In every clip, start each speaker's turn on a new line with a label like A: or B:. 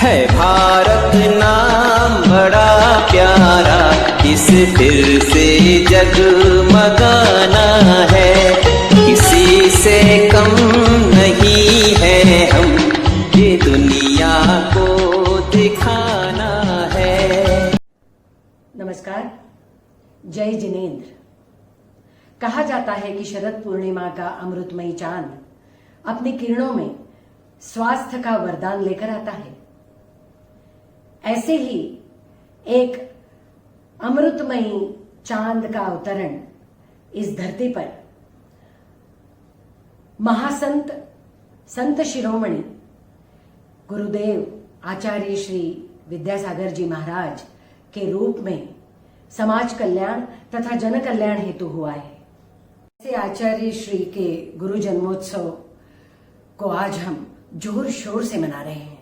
A: है भारत नाम बड़ा प्यारा, इस फिर से जगमगाना है, किसी से कम नहीं है हम, ये दुनिया को दिखाना है।
B: नमस्कार। जय जिनेंद्र। कहा जाता है कि शरद पूर्णिमा का अमृतमयी चांद अपनी किरणों में स्वास्थ्य का वरदान लेकर आता है। ऐसे ही एक अमृतमयी चांद का अवतरण इस धरती पर महासंत संत शिरोमणि गुरुदेव आचार्य श्री विद्यासागर जी महाराज के रूप में समाज कल्याण तथा जन कल्याण हेतु हुआ है। ऐसे आचार्य श्री के गुरु जन्मोत्सव को आज हम जोर शोर से मना रहे हैं।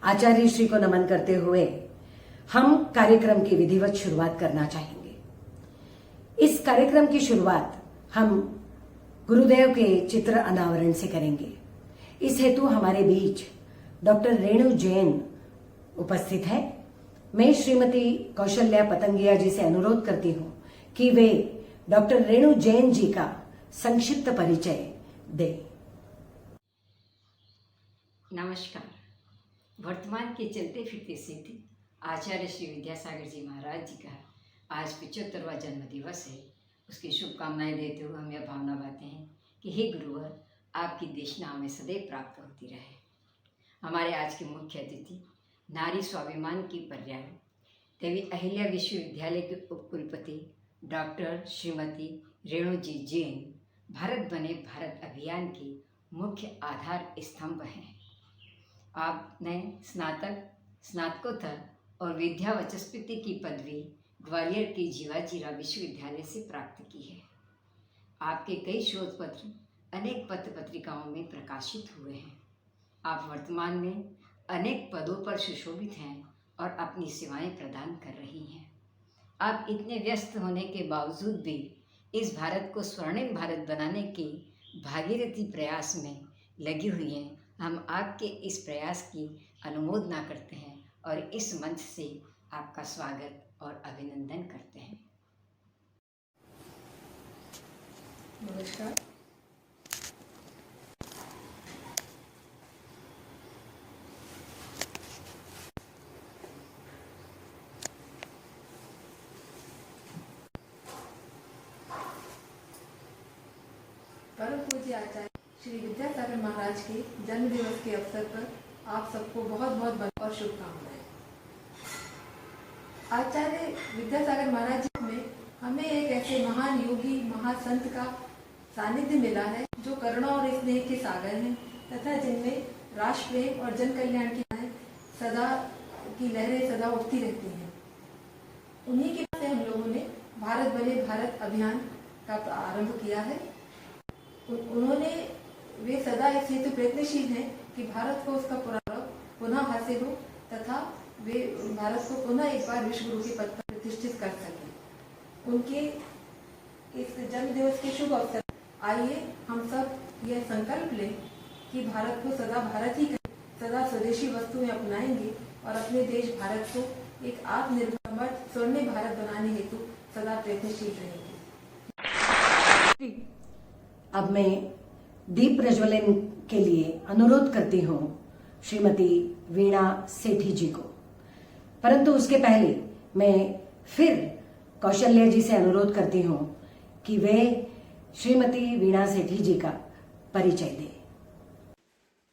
B: आचार्य श्री को नमन करते हुए हम कार्यक्रम की विधिवत शुरुआत करना चाहेंगे। इस कार्यक्रम की शुरुआत हम गुरुदेव के चित्र अनावरण से करेंगे। इस हेतु हमारे बीच डॉक्टर रेणु जैन उपस्थित है। मैं श्रीमती कौशल्या पतंगिया जी से अनुरोध करती हूं कि वे डॉक्टर रेणु जैन जी का संक्षिप्त परिचय दें।
C: नमस्कार। वर्तमान के चलते फिरते सिद्धि आचार्य श्री विद्यासागर जी महाराज जी का आज 75वां जन्म दिवस है। उसकी शुभकामनाएं देते हुए हम यह भावना बांधते हैं कि हे गुरुवर, आपकी देशना हमें सदैव प्राप्त होती रहे। हमारे आज के मुख्य अतिथि नारी स्वाभिमान की पर्याय देवी अहिल्या विश्वविद्यालय के उपकुलपति डॉक्टर श्रीमती रेणु जी जैन भारत बने भारत अभियान की मुख्य आधार स्तंभ हैं। आपने स्नातकोत्तर और विद्या वाचस्पति की पदवी ग्वालियर के जीवाजीराव विश्वविद्यालय से प्राप्त की है। आपके कई शोध पत्र अनेक पत्र पत्रिकाओं में प्रकाशित हुए हैं। आप वर्तमान में अनेक पदों पर सुशोभित हैं और अपनी सेवाएं प्रदान कर रही हैं। आप इतने व्यस्त होने के बावजूद भी इस भारत को स्वर्णिम भारत बनाने के भागीरथी प्रयास में लगी हुई हैं। हम आपके इस प्रयास की अनुमोदना करते हैं और इस मंच से आपका स्वागत और अभिनंदन करते हैं।
D: नमस्कार। परम पूज्य आचार्य श्री विद्यासागर महाराज के जन्म दिवस के अवसर पर आप सबको बहुत बहुत बधाई और शुभकामनाएं। आचार्य विद्यासागर महाराज जी में हमें एक ऐसे महान योगी महासंत का सानिध्य मिला है जो करुणा और स्नेह के सागर हैं तथा जिनमें राष्ट्र प्रेम और जन कल्याण की सदा की लहरें सदा उठती रहती हैं। उन्हीं की से हम लोगों ने भारत बने भारत अभियान का आरंभ किया है। उन्होंने वे सदा इस हेतु प्रयत्नशील हैं कि भारत को उसका पुनः हासिल हो तथा वे भारत को पुनः एक बार विश्व गुरु के पद पर प्रतिष्ठित कर सकें। उनके इस जन्म दिवस के शुभ अवसर आइए हम सब यह संकल्प लें कि भारत को सदा भारत ही करें, सदा स्वदेशी वस्तुएं अपनाएंगे और अपने देश भारत को एक आत्मनिर्भर स्वर्णिम भारत बनाने हेतु सदा प्रयत्नशील रहेंगे।
B: अब मैं दीप प्रज्वलन के लिए अनुरोध करती हूँ श्रीमती वीणा सेठी जी को, परंतु उसके पहले मैं फिर कौशल्या जी से अनुरोध करती हूँ कि वे श्रीमती वीणा सेठी जी का परिचय दें।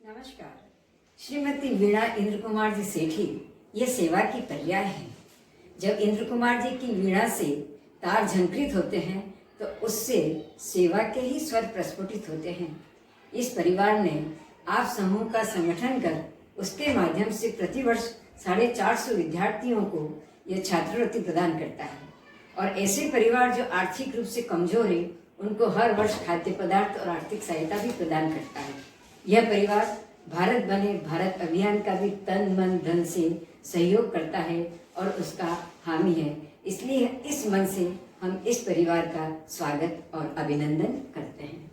C: नमस्कार। श्रीमती वीणा इंद्र कुमार जी सेठी ये सेवा की पर्याय है। जब इंद्र कुमार जी की वीणा से तार झंकृत होते हैं तो उससे सेवा के ही स्वर प्रस्फुटित होते हैं। इस परिवार ने आप समूह का संगठन कर उसके माध्यम से प्रतिवर्ष 450 विद्यार्थियों को यह छात्रवृत्ति प्रदान करता है और ऐसे परिवार जो आर्थिक रूप से कमजोर है उनको हर वर्ष खाद्य पदार्थ और आर्थिक सहायता भी प्रदान करता है। यह परिवार भारत बने भारत अभियान का भी तन मन धन से सहयोग करता है और उसका हामी है। इसलिए इस मन से हम इस परिवार का स्वागत और अभिनंदन करते हैं।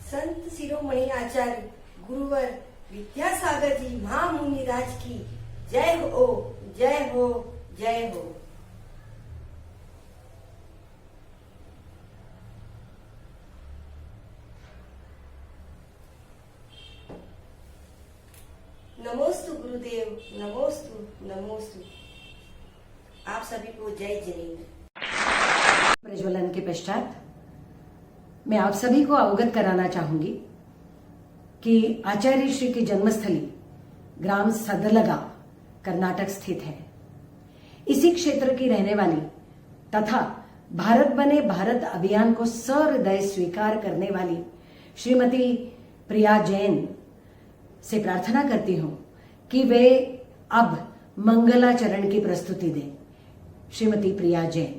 E: संत शिरोमणि आचार्य गुरुवर विद्यासागर जी महामुनि राज की जय हो, जय हो, जय हो। नमोस्तु गुरुदेव, नमोस्तु, नमोस्तु। आप सभी को जय जिनेन्द्र।
B: प्रज्वलन के पश्चात मैं आप सभी को अवगत कराना चाहूंगी कि आचार्य श्री की जन्मस्थली ग्राम सदलगा कर्नाटक स्थित है। इसी क्षेत्र की रहने वाली तथा भारत बने भारत अभियान को सहृदय स्वीकार करने वाली श्रीमती प्रिया जैन से प्रार्थना करती हूं कि वे अब मंगलाचरण की प्रस्तुति दें। श्रीमती प्रिया जैन।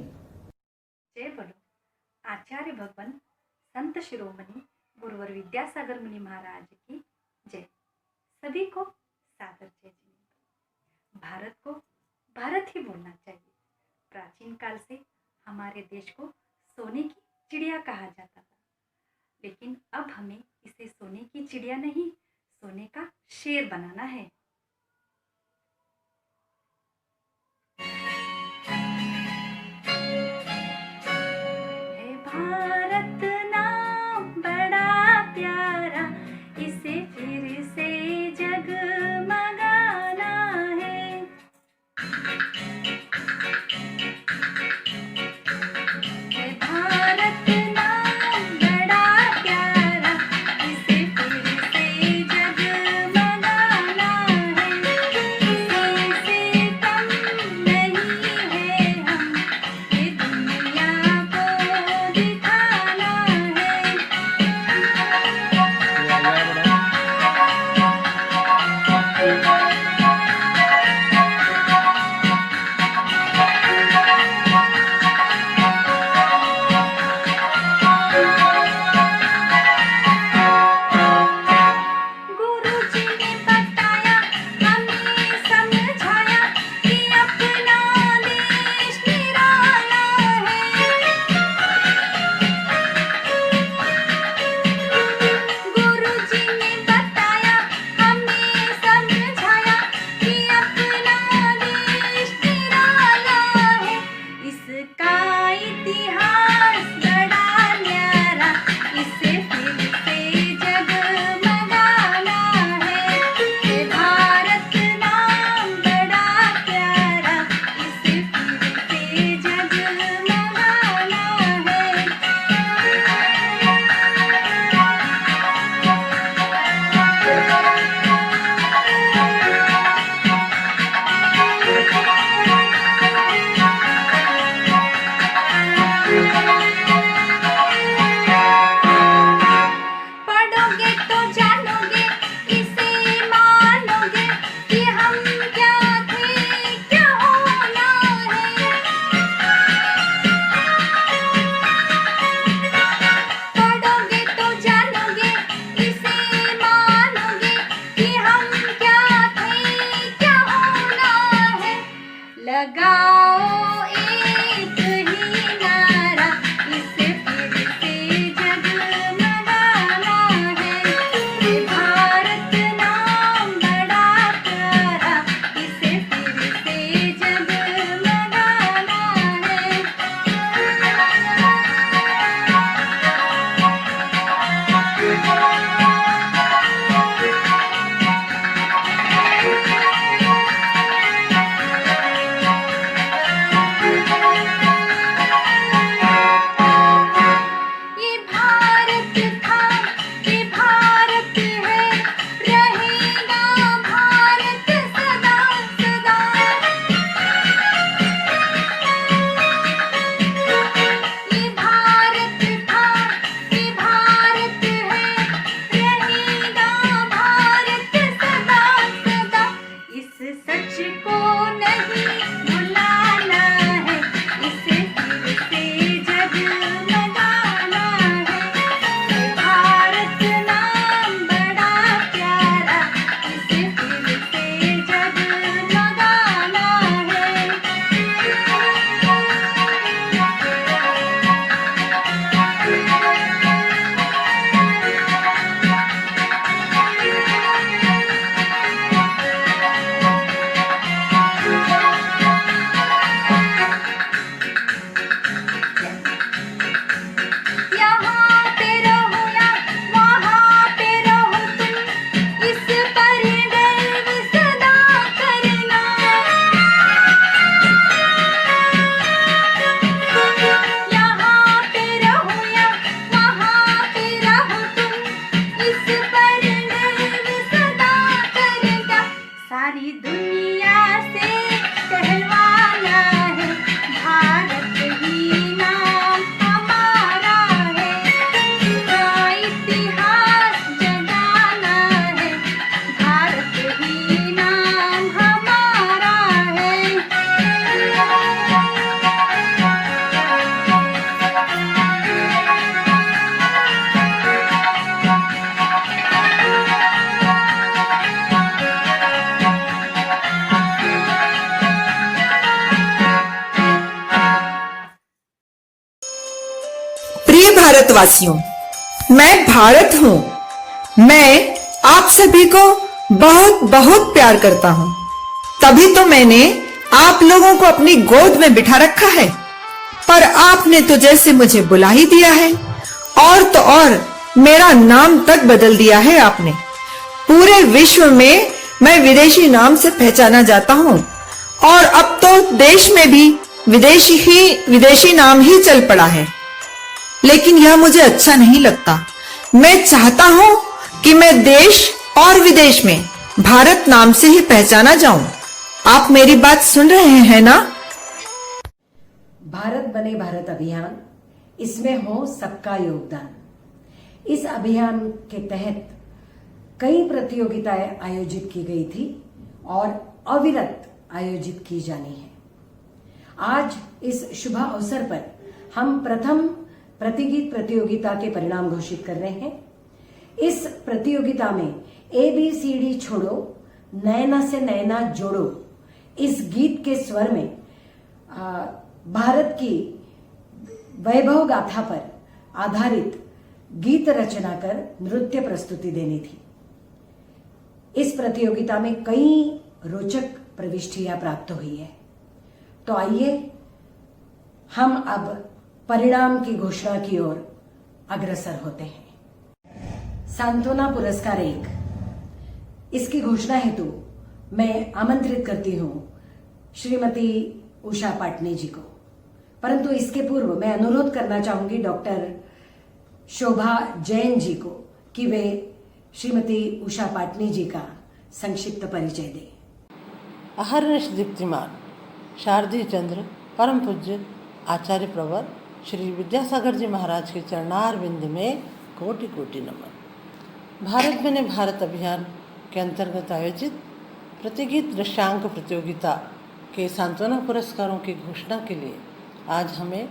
F: जय बोलो आचार्य भगवान संत शिरोमणि गुरुवर विद्यासागर मुनि महाराज की जय। सभी को सादर जय जिनेन्द्र। भारत को भारत ही बोलना चाहिए। प्राचीन काल से हमारे देश को सोने की चिड़िया कहा जाता था, लेकिन अब हमें इसे सोने की चिड़िया नहीं, सोने का शेर बनाना है। भारत नाम बड़ा प्यारा, इसे फिर से जगमगाना है। भारत नाम बड़ा प्यारा, इसे फिर से जगमगाना
G: भारतवासियों, मैं भारत हूँ। मैं आप सभी को बहुत बहुत प्यार करता हूँ। तभी तो मैंने आप लोगों को अपनी गोद में बिठा रखा है। पर आपने तो जैसे मुझे बुला ही दिया है, और तो और मेरा नाम तक बदल दिया है आपने। पूरे विश्व में मैं विदेशी नाम से पहचाना जाता हूँ, और अब तो देश में भी विदेशी नाम ही चल पड़ा है। लेकिन यह मुझे अच्छा नहीं लगता। मैं चाहता हूँ कि मैं देश और विदेश में भारत नाम से ही पहचाना जाऊं। आप मेरी बात सुन रहे हैं ना?
B: भारत बने भारत अभियान, इसमें हो सबका योगदान। इस अभियान के तहत कई प्रतियोगिताएं आयोजित की गई थी और अविरत आयोजित की जानी है। आज इस शुभ अवसर पर हम प्रथम प्रतिगीत प्रतियोगिता के परिणाम घोषित कर रहे हैं। इस प्रतियोगिता में ABCD छोड़ो, नैना से नैना जोड़ो, इस गीत के स्वर में भारत की वैभव गाथा पर आधारित गीत रचना कर नृत्य प्रस्तुति देनी थी। इस प्रतियोगिता में कई रोचक प्रविष्टियां प्राप्त हुई है। तो आइए हम अब परिणाम की घोषणा की ओर अग्रसर होते हैं। सांत्वना पुरस्कार 1, इसकी घोषणा हेतु मैं आमंत्रित करती हूं श्रीमती उषा पाटनी जी को। परंतु इसके पूर्व मैं अनुरोध करना चाहूंगी डॉक्टर शोभा जैन जी को कि वे श्रीमती उषा पाटनी जी का संक्षिप्त परिचय दें।
H: अहर्निश दीप्तिमान शारदी चंद्र परम पूज्य आचार्य प्रवर श्री विद्यासागर जी महाराज के चरणार बिंद में कोटि कोटि नमन। भारत बने भारत अभियान के अंतर्गत आयोजित प्रतिगीत दृश्यांक प्रतियोगिता के सांत्वना पुरस्कारों की घोषणा के लिए आज हमें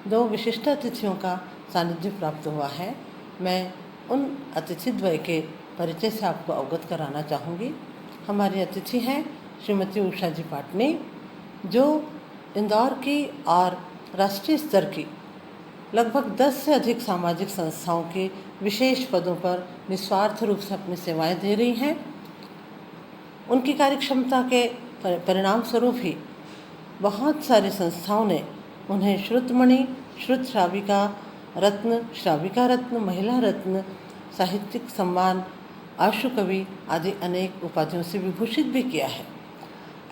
H: 2 विशिष्ट अतिथियों का सानिध्य प्राप्त हुआ है। मैं उन अतिथिद्वय के परिचय से आपको अवगत कराना चाहूँगी। हमारी अतिथि हैं श्रीमती उषा जी पाटनी, जो इंदौर की और राष्ट्रीय स्तर की लगभग 10 से अधिक सामाजिक संस्थाओं के विशेष पदों पर निस्वार्थ रूप से अपनी सेवाएं दे रही हैं। उनकी कार्यक्षमता के परिणाम स्वरूप ही बहुत सारी संस्थाओं ने उन्हें श्रुतमणि, श्रुत श्राविका रत्न, महिला रत्न, साहित्यिक सम्मान, आशु कवि आदि अनेक उपाधियों से विभूषित भी किया है।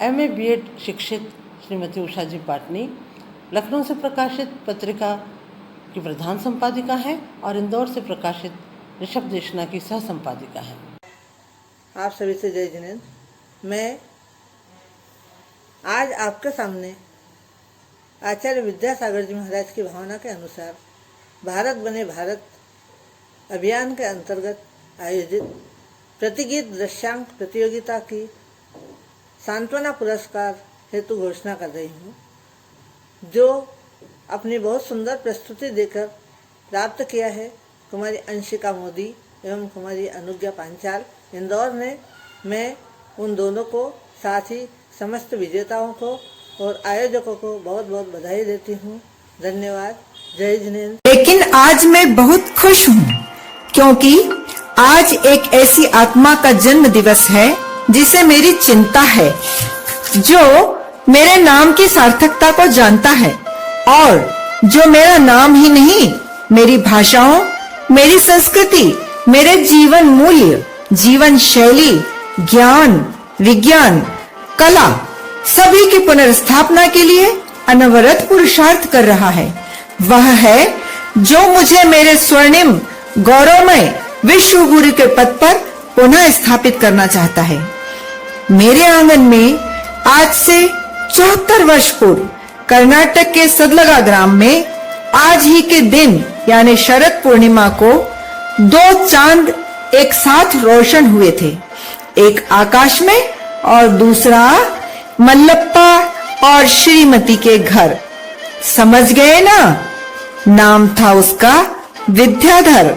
H: MA B.Ed शिक्षित श्रीमती उषा जी पाटनी लखनऊ से प्रकाशित पत्रिका की प्रधान संपादिका हैं और इंदौर से प्रकाशित ऋषभ देशना की सह संपादिका हैं।
I: आप सभी से जय जिनेन्द्र। मैं आज आपके सामने आचार्य विद्यासागर जी महाराज की भावना के अनुसार भारत बने भारत अभियान के अंतर्गत आयोजित प्रतिगीत दृश्यांक प्रतियोगिता की सांत्वना पुरस्कार हेतु घोषणा कर रही हूँ, जो अपनी बहुत सुंदर प्रस्तुति देकर प्राप्त किया है कुमारी अंशिका मोदी एवं कुमारी अनुज्ञा पांचाल इंदौर ने। मैं उन दोनों को, साथ ही समस्त विजेताओं को और आयोजकों को बहुत बहुत बधाई देती हूँ। धन्यवाद। जय जिनेन्द्र।
G: लेकिन आज मैं बहुत खुश हूँ, क्योंकि आज एक ऐसी आत्मा का जन्म दिवस है जिसे मेरी चिंता है, जो मेरे नाम की सार्थकता को जानता है और जो मेरा नाम ही नहीं, मेरी भाषाओं, मेरी संस्कृति, मेरे जीवन मूल्य, जीवन शैली, ज्ञान, विज्ञान, कला सभी की पुनर्स्थापना के लिए अनवरत पुरुषार्थ कर रहा है। वह है जो मुझे मेरे स्वर्णिम गौरवमय विश्व गुरु के पद पर पुनः स्थापित करना चाहता है। मेरे आंगन में आज से 74 वर्ष पूर्व कर्नाटक के सदलगा ग्राम में आज ही के दिन यानी शरद पूर्णिमा को 2 चांद एक साथ रोशन हुए थे, एक आकाश में और दूसरा मल्लप्पा और श्रीमती के घर। समझ गए ना? नाम था उसका विद्याधर।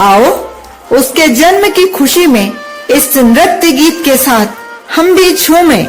G: आओ उसके जन्म की खुशी में इस नृत्य गीत के साथ हम भी झूमें।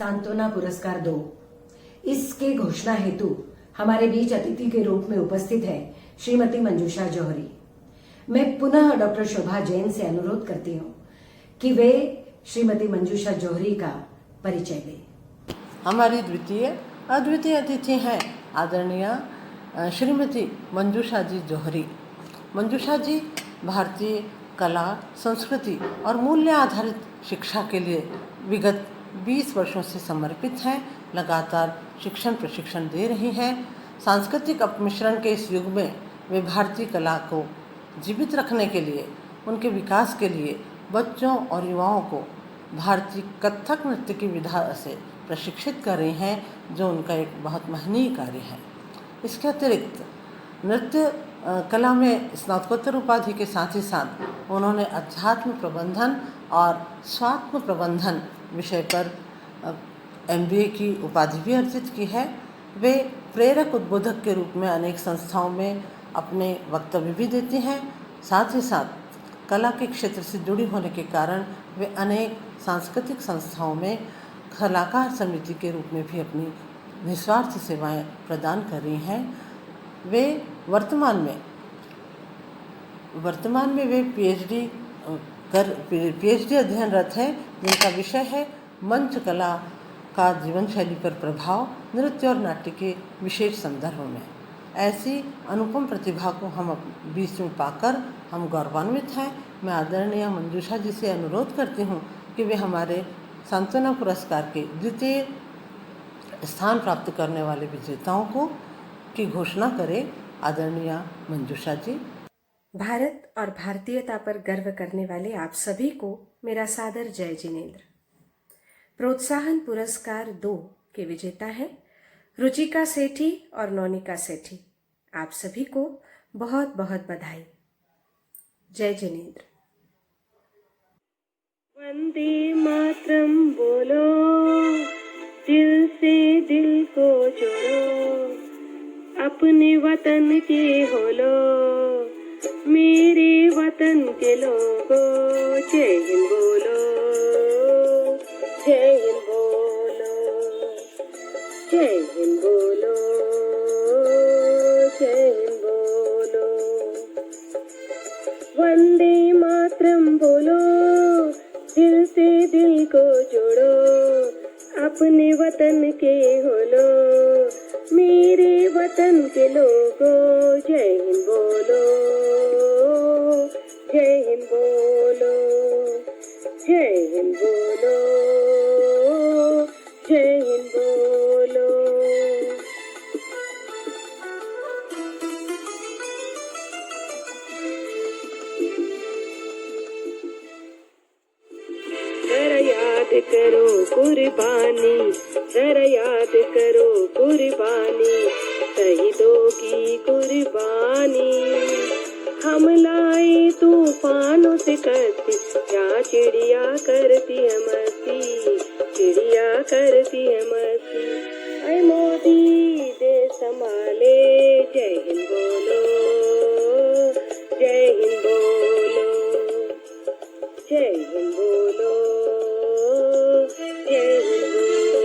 B: सांत्वना पुरस्कार 2। इसके घोषणा हेतु हमारे बीच अतिथि के रूप में उपस्थित है श्रीमती मंजूषा जौहरी। मैं पुनः डॉक्टर शोभा जैन से अनुरोध करती हूँ कि वे श्रीमती मंजूषा जौहरी का परिचय दें।
H: हमारी अद्वितीय अतिथि हैं आदरणीय श्रीमती मंजूषा जी जौहरी। मंजूषा जी भारतीय कला, संस्कृति और मूल्य आधारित शिक्षा के लिए विगत 20 वर्षों से समर्पित हैं। लगातार शिक्षण प्रशिक्षण दे रही हैं। सांस्कृतिक अपमिश्रण के इस युग में वे भारतीय कला को जीवित रखने के लिए, उनके विकास के लिए बच्चों और युवाओं को भारतीय कथक नृत्य की विधा से प्रशिक्षित कर रही हैं, जो उनका एक बहुत महनीय कार्य है। इसके अतिरिक्त नृत्य कला में स्नातकोत्तर उपाधि के साथ ही साथ उन्होंने अध्यात्म प्रबंधन और स्वात्म प्रबंधन विषय पर MBA की उपाधि भी अर्जित की है। वे प्रेरक उद्बोधक के रूप में अनेक संस्थाओं में अपने वक्तव्य भी देती हैं। साथ ही साथ कला के क्षेत्र से जुड़ी होने के कारण वे अनेक सांस्कृतिक संस्थाओं में कलाकार समिति के रूप में भी अपनी निस्वार्थ सेवाएं प्रदान कर रही हैं। वे वर्तमान में वे PhD अध्ययनरत हैं, जिनका विषय है मंच कला का जीवन शैली पर प्रभाव, नृत्य और नाट्य के विशेष संदर्भ में। ऐसी अनुपम प्रतिभा को हम बीच में पाकर हम गौरवान्वित हैं। मैं आदरणीय मंजूषा जी से अनुरोध करती हूँ कि वे हमारे सांत्वना पुरस्कार के द्वितीय स्थान प्राप्त करने वाले विजेताओं की घोषणा करें। आदरणीय मंजूषा जी।
J: भारत और भारतीयता पर गर्व करने वाले आप सभी को मेरा सादर जय जिनेंद्र। प्रोत्साहन पुरस्कार 2 के विजेता हैं रुचिका सेठी और नौनिका सेठी। आप सभी को बहुत बहुत बधाई। जय जिनेंद्र।
K: वंदे मातरम बोलो, दिल से दिल को जोड़ो, अपने वतन के हो लो, मेरे वतन के लोगों। जय हिंद बोलो, जय हिंद बोलो, जय हिंद बोलो, जय हिंद बोलो। वंदे मातरम बोलो, दिल से दिल को जोड़ो, अपने वतन के हो लो, मेरे वतन के लोगों। जय हिंद बोलो, जय हिंद बोलो, जय हिंद बोलो, जय हिंद बोलो। जरा याद करो कुर्बानी, जरा याद करो कुर्बानी, शहीदों की कुर्बानी। हम लाए तूफानों से करती, जहाँ चिड़िया करती है मस्ती, चिड़िया करती है मस्ती। ऐ मोदी देश संभाले, जय हिंद बोलो, जय हिंद बोलो, जय हिंद बोलो, जय हिंद बोलो।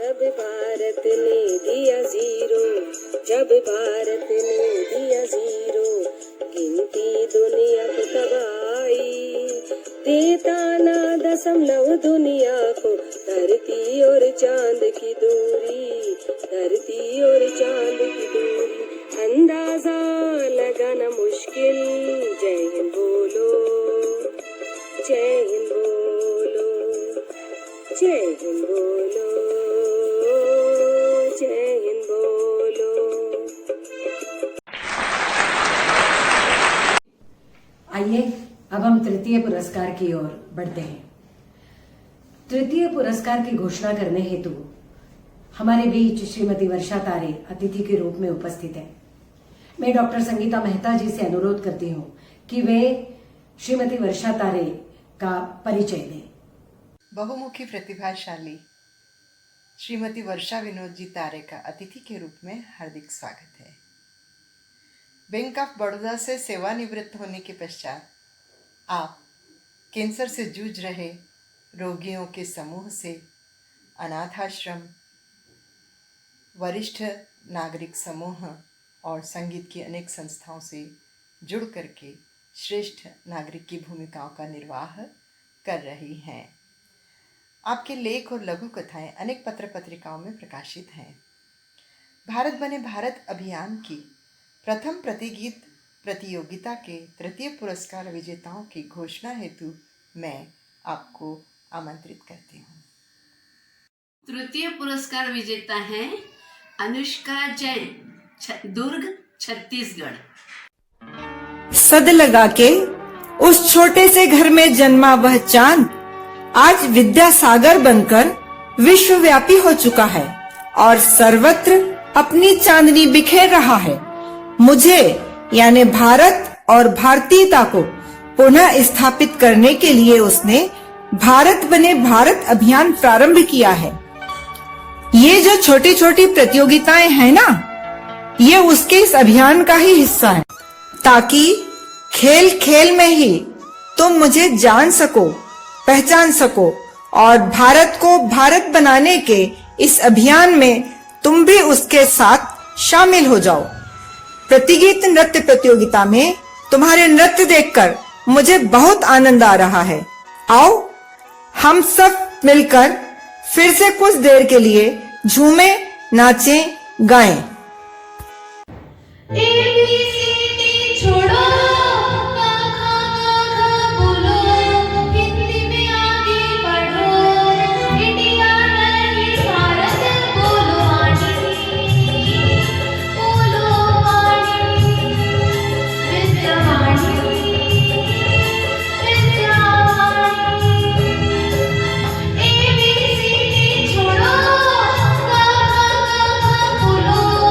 K: जब भारत ने दिया जीरो, जब भारत ने दिया जीरो, गिनती दुनिया को तब आई, देता ना दशमलव दुनिया को, धरती और चांद की दूरी, धरती और चांद की दूरी। अंदाजा लगाना मुश्किल, जय हिंद बोलो, जय हिंद बोलो, जय हिंद बोलो, जय हिंद बोलो।
B: आइए अब हम तृतीय पुरस्कार की ओर बढ़ते हैं। तृतीय पुरस्कार की घोषणा करने हेतु हमारे बीच श्रीमती वर्षा तारे अतिथि के रूप में उपस्थित है। मैं डॉक्टर संगीता मेहता जी से अनुरोध करती हूँ कि वे श्रीमती वर्षा तारे का परिचय दें।
L: बहुमुखी प्रतिभाशाली श्रीमती वर्षा विनोद जी तारे का अतिथि के रूप में हार्दिक स्वागत है। बैंक ऑफ बड़ौदा से सेवानिवृत्त होने के पश्चात आप कैंसर से जूझ रहे रोगियों के समूह से अनाथ आश्रम, वरिष्ठ नागरिक समूह और संगीत की अनेक संस्थाओं से जुड़ करके श्रेष्ठ नागरिक की भूमिकाओं का निर्वाह कर रही हैं। आपके लेख और लघु कथाएं अनेक पत्र पत्रिकाओं में प्रकाशित हैं। भारत बने भारत अभियान की प्रथम प्रतिगीत प्रतियोगिता के तृतीय पुरस्कार विजेताओं की घोषणा हेतु मैं आपको आमंत्रित करती हूँ।
M: तृतीय पुरस्कार विजेता हैं अनुष्का जैन, दुर्ग, छत्तीसगढ़।
G: सद लगा के उस छोटे से घर में जन्मा वह चांद आज विद्यासागर बनकर विश्वव्यापी हो चुका है और सर्वत्र अपनी चांदनी बिखेर रहा है। मुझे यानी भारत और भारतीयता को पुनः स्थापित करने के लिए उसने भारत बने भारत अभियान प्रारंभ किया है। ये जो छोटी छोटी प्रतियोगिताएं हैं ना, ये उसके इस अभियान का ही हिस्सा है, ताकि खेल खेल में ही तुम मुझे जान सको, पहचान सको और भारत को भारत बनाने के इस अभियान में तुम भी उसके साथ शामिल हो जाओ। प्रतिगीत नृत्य प्रतियोगिता में तुम्हारे नृत्य देखकर मुझे बहुत आनंद आ रहा है। आओ हम सब मिलकर फिर से कुछ देर के लिए झूमें, नाचें, गाएं।
K: बोलो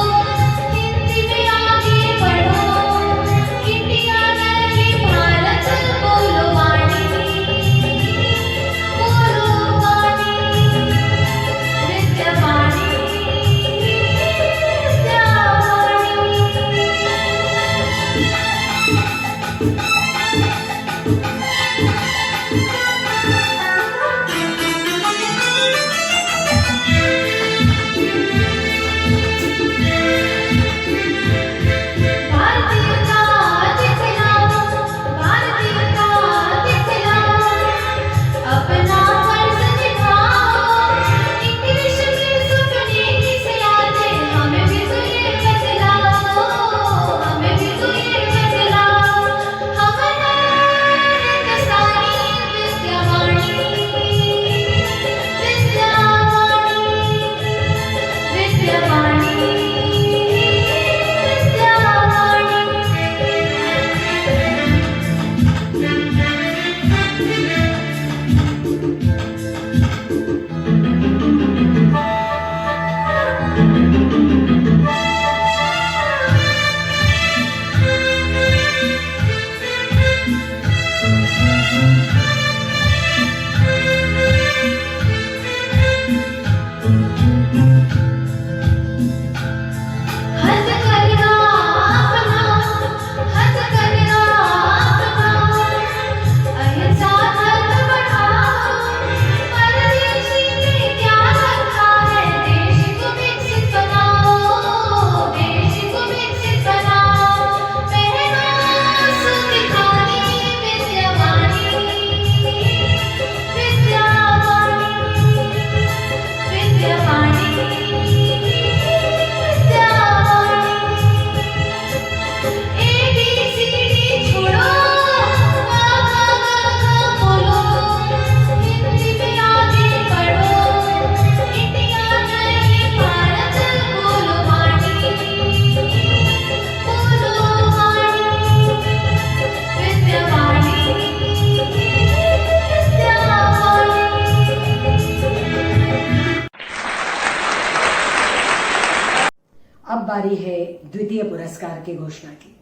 B: बारी है द्वितीय पुरस्कार की घोषणा की।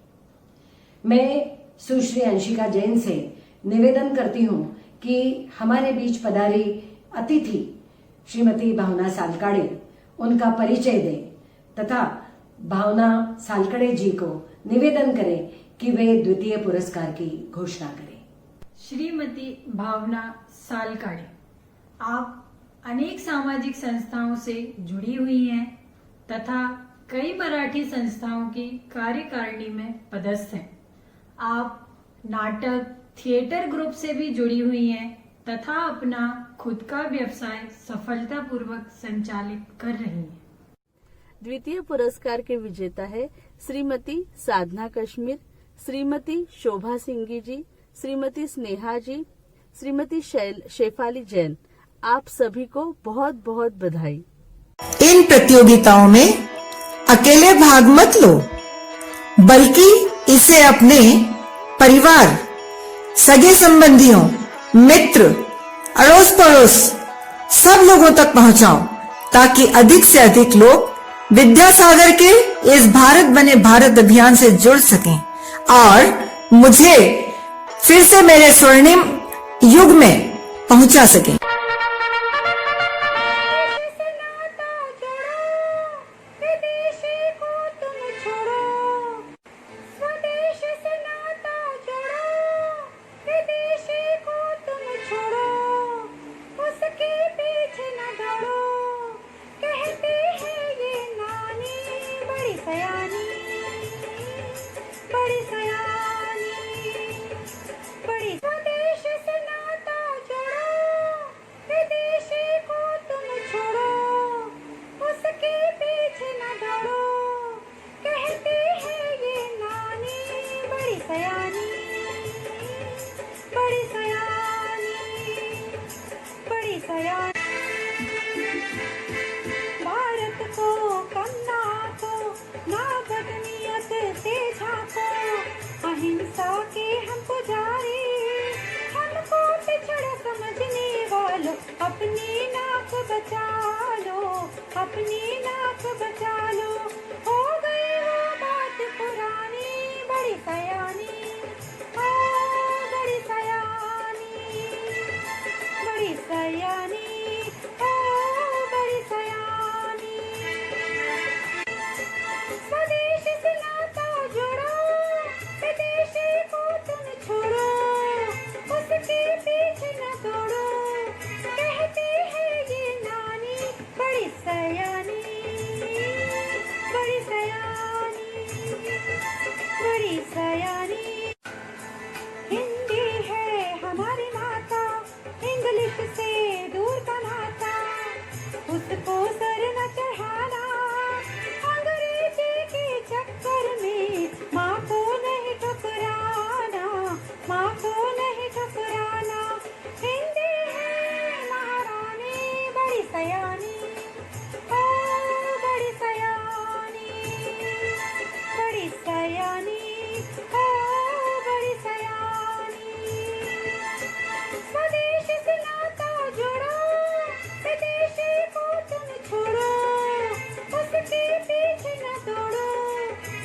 B: मैं सुश्री अंशिका जैन से निवेदन करती हूं कि हमारे बीच पधारी अतिथि श्रीमती भावना सालकाड़े उनका परिचय दें तथा भावना सालकड़े जी को निवेदन करें कि वे द्वितीय पुरस्कार की घोषणा करें।
N: श्रीमती भावना सालकाड़े, आप अनेक सामाजिक संस्थाओं से जुड़ी हुई हैं तथा कई मराठी संस्थाओं की कार्यकारिणी में पदस्थ हैं। आप नाटक थिएटर ग्रुप से भी जुड़ी हुई हैं तथा अपना खुद का व्यवसाय सफलतापूर्वक संचालित कर रही हैं।
O: द्वितीय पुरस्कार के विजेता है श्रीमती साधना कश्मीर, श्रीमती शोभा सिंघी जी, श्रीमती स्नेहा जी, श्रीमती शेफाली जैन। आप सभी को बहुत बहुत बधाई।
G: इन प्रतियोगिताओं में अकेले भाग मत लो, बल्कि इसे अपने परिवार, सगे संबंधियों, मित्र, अड़ोस पड़ोस सब लोगों तक पहुंचाओ ताकि अधिक से अधिक लोग विद्यासागर के इस भारत बने भारत अभियान से जुड़ सकें और मुझे फिर से मेरे स्वर्णिम युग में पहुंचा सकें।
F: भारत को कन्ना को ना बदनियत से झांको, अहिंसा के हम पुजारी, हमको पिछड़ा समझने वालों, अपनी नाक बचा लो, अपनी नाक बचा लो। हो गई वो बात पुरानी, बड़ी सयानी, ओ बड़ी सयानी, बड़ी सयानी, ओ बड़ी सयानी। स्वदेश से नाता जोड़ो, विदेशी को तुम छोड़ो, उसके पीछे न दौड़ो, कहती है ये नानी बड़ी सयानी, बड़ी सयानी, बड़ी सयानी। हिंदी है हमारी माता, इंग्लिश से दूर का नाता, उसको सर न चढ़ाना, अंग्रेजी के चक्कर में माँ को नहीं ठुकराना, माँ को नहीं ठुकराना। हिंदी है महारानी, बड़ी सयानी, ओ बड़ी सयानी, बड़ी सयानी, ओ बड़ी सयानी। स्वदेश से नाता जोड़ो, विदेशी को तुम छोड़ो, उसके पीछे न दौड़ो,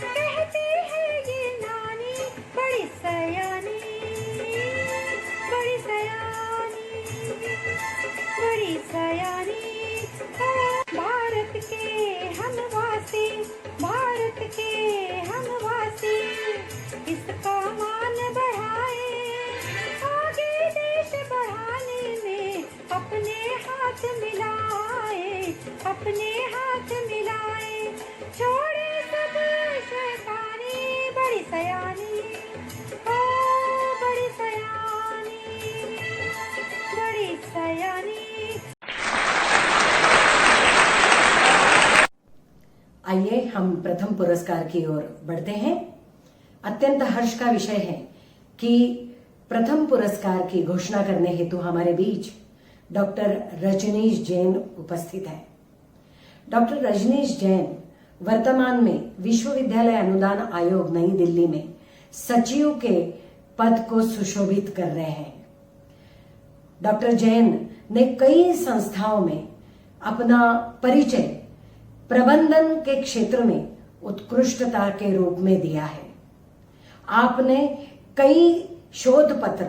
F: कहती है ये नानी बड़ी सयानी, बड़ी सयानी, बड़ी सयानी। भारत के हम वासी, भारत के हम वासी, इसका मान बढ़ाए, आगे देश बढ़ाने में अपने हाथ मिलाए, अपने हाथ मिलाए, छोड़े सब शैतानी, बड़ी सयानी, ओ बड़ी सयानी, बड़ी सयानी।
B: आइए हम प्रथम पुरस्कार की ओर बढ़ते हैं। अत्यंत हर्ष का विषय है कि प्रथम पुरस्कार की घोषणा करने हेतु हमारे बीच डॉक्टर रजनीश जैन उपस्थित हैं। डॉक्टर रजनीश जैन वर्तमान में विश्वविद्यालय अनुदान आयोग नई दिल्ली में सचिव के पद को सुशोभित कर रहे हैं। डॉक्टर जैन ने कई संस्थाओं में अपना परिचय प्रबंधन के क्षेत्र में उत्कृष्टता के रूप में दिया है। आपने कई शोध पत्र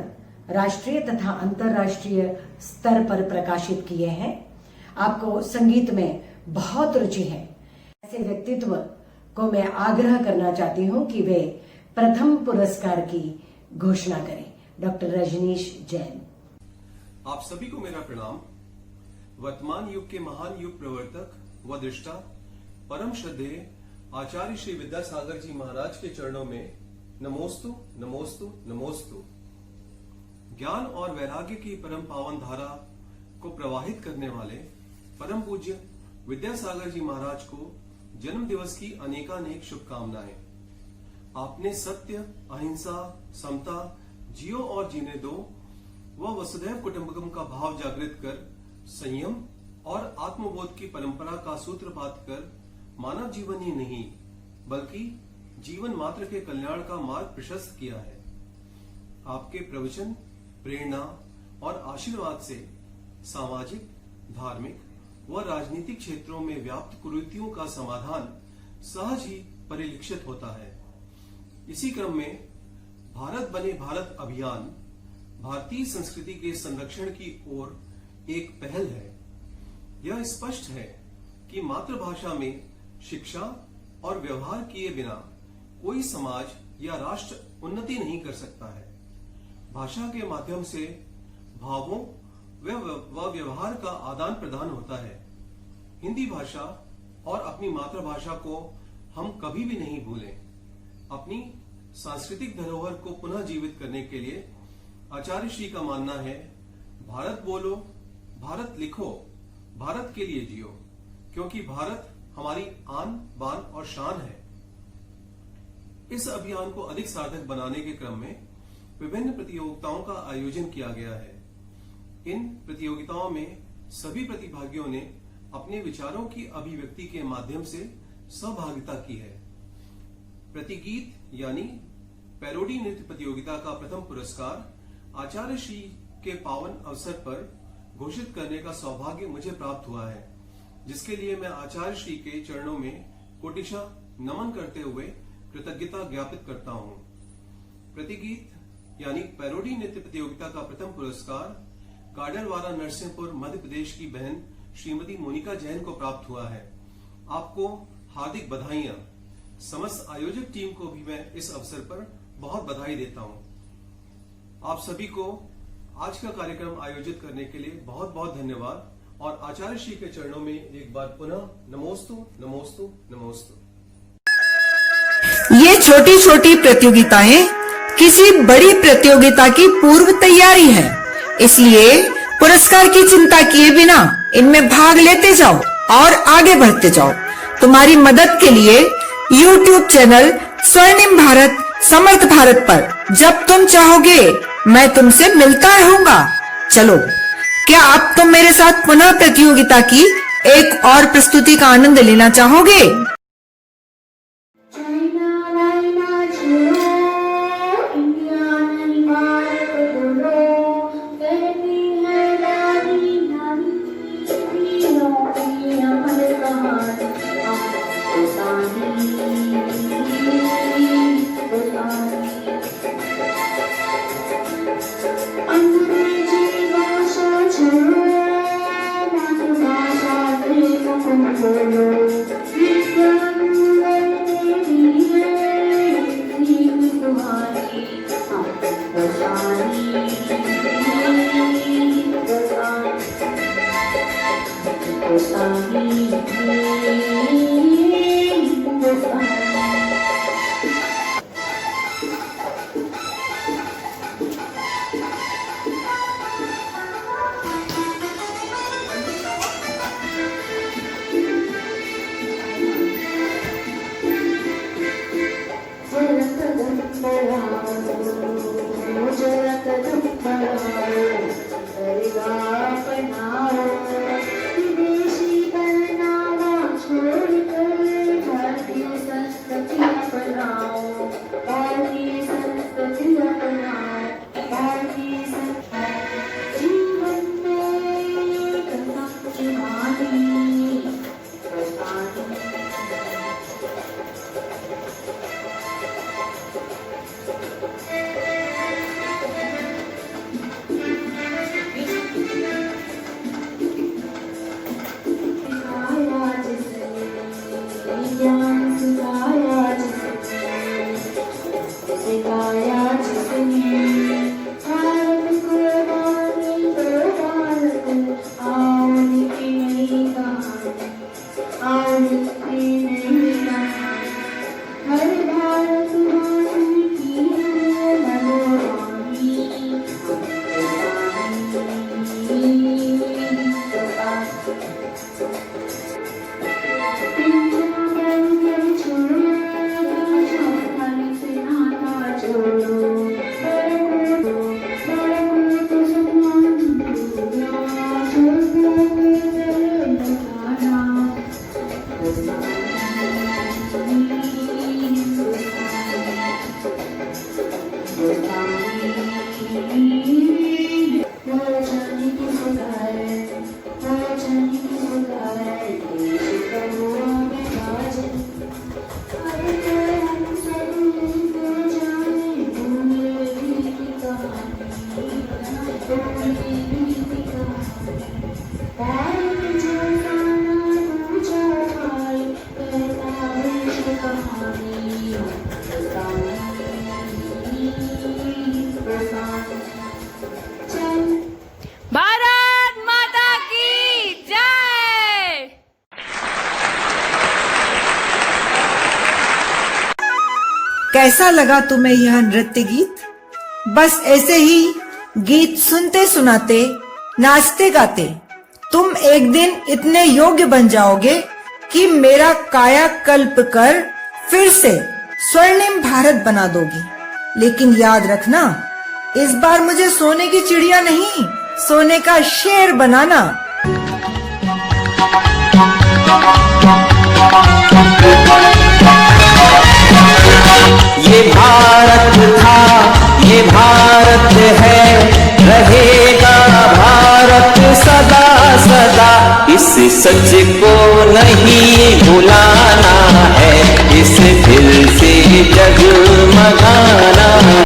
B: राष्ट्रीय तथा अंतर्राष्ट्रीय स्तर पर प्रकाशित किए हैं। आपको संगीत में बहुत रुचि है। ऐसे व्यक्तित्व को मैं आग्रह करना चाहती हूं कि वे प्रथम पुरस्कार की घोषणा करें। डॉक्टर रजनीश जैन।
P: आप सभी को मेरा प्रणाम। वर्तमान युग के महान युग प्रवर्तक व दृष्टा परम श्रद्धेय आचार्य श्री विद्यासागर जी महाराज के चरणों में नमोस्तु नमोस्तु नमोस्तु। ज्ञान और वैराग्य की परम पावन धारा को प्रवाहित करने वाले परम पूज्य विद्यासागर जी महाराज को जन्म दिवस की अनेकानेक शुभकामनाएं। आपने सत्य, अहिंसा, समता, जियो और जीने दो व वसुधैव कुटुंबकम का भाव जागृत कर संयम और आत्मबोध की परंपरा का सूत्रपात कर मानव जीवन ही नहीं बल्कि जीवन मात्र के कल्याण का मार्ग प्रशस्त किया है। आपके प्रवचन, प्रेरणा और आशीर्वाद से सामाजिक, धार्मिक व राजनीतिक क्षेत्रों में व्याप्त कुरीतियों का समाधान सहज ही परिलक्षित होता है। इसी क्रम में भारत बने भारत अभियान भारतीय संस्कृति के संरक्षण की ओर एक पहल है। यह स्पष्ट है कि मातृभाषा में शिक्षा और व्यवहार किए बिना कोई समाज या राष्ट्र उन्नति नहीं कर सकता है। भाषा के माध्यम से भावों व व्यवहार का आदान प्रदान होता है। हिंदी भाषा और अपनी मातृभाषा को हम कभी भी नहीं भूलें। अपनी सांस्कृतिक धरोहर को पुनः जीवित करने के लिए आचार्य श्री का मानना है, भारत बोलो, भारत लिखो, भारत के लिए जियो, क्योंकि भारत हमारी आन, बान और शान है। इस अभियान को अधिक सार्थक बनाने के क्रम में विभिन्न प्रतियोगिताओं का आयोजन किया गया है। इन प्रतियोगिताओं में सभी प्रतिभागियों ने अपने विचारों की अभिव्यक्ति के माध्यम से सहभागिता की है। प्रतिगीत यानी पैरोडी नृत्य प्रतियोगिता का प्रथम पुरस्कार आचार्य श्री के पावन अवसर पर घोषित करने का सौभाग्य मुझे प्राप्त हुआ है, जिसके लिए मैं आचार्य श्री के चरणों में कोटिशा नमन करते हुए कृतज्ञता ज्ञापित करता हूँ। प्रतिगीत यानी पैरोडी नृत्य प्रतियोगिता का प्रथम पुरस्कार गाडरवारा नरसिंहपुर मध्य प्रदेश की बहन श्रीमती मोनिका जैन को प्राप्त हुआ है। आपको हार्दिक बधाइयां। समस्त आयोजक टीम को भी मैं इस अवसर पर बहुत बधाई देता हूं। आप सभी को आज का कार्यक्रम आयोजित करने के लिए बहुत बहुत धन्यवाद और आचार्य श्री के चरणों में एक बार पुनः नमोस्तु नमोस्तु नमोस्तु।
G: ये छोटी छोटी प्रतियोगिताएं किसी बड़ी प्रतियोगिता की पूर्व तैयारी है, इसलिए पुरस्कार की चिंता किए बिना इनमें भाग लेते जाओ और आगे बढ़ते जाओ। तुम्हारी मदद के लिए YouTube चैनल स्वर्णिम भारत समर्थ भारत पर जब तुम चाहोगे मैं तुमसे मिलता रहूंगा। चलो, क्या आप तुम मेरे साथ पुनः प्रतियोगिता की एक और प्रस्तुति का आनंद लेना चाहोगे?
K: विदेशी करनावा छोड़कर भारतीय
G: कैसा लगा तुम्हें यह नृत्य गीत? बस ऐसे ही गीत सुनते सुनाते, नाचते गाते तुम एक दिन इतने योग्य बन जाओगे कि मेरा कायाकल्प कर फिर से स्वर्णिम भारत बना दोगी। लेकिन याद रखना, इस बार मुझे सोने की चिड़िया नहीं, सोने का शेर बनाना।
A: ये भारत था, ये भारत है, रहेगा भारत सदा सदा। इस सच को नहीं भुलाना है, इस दिल से जगमगाना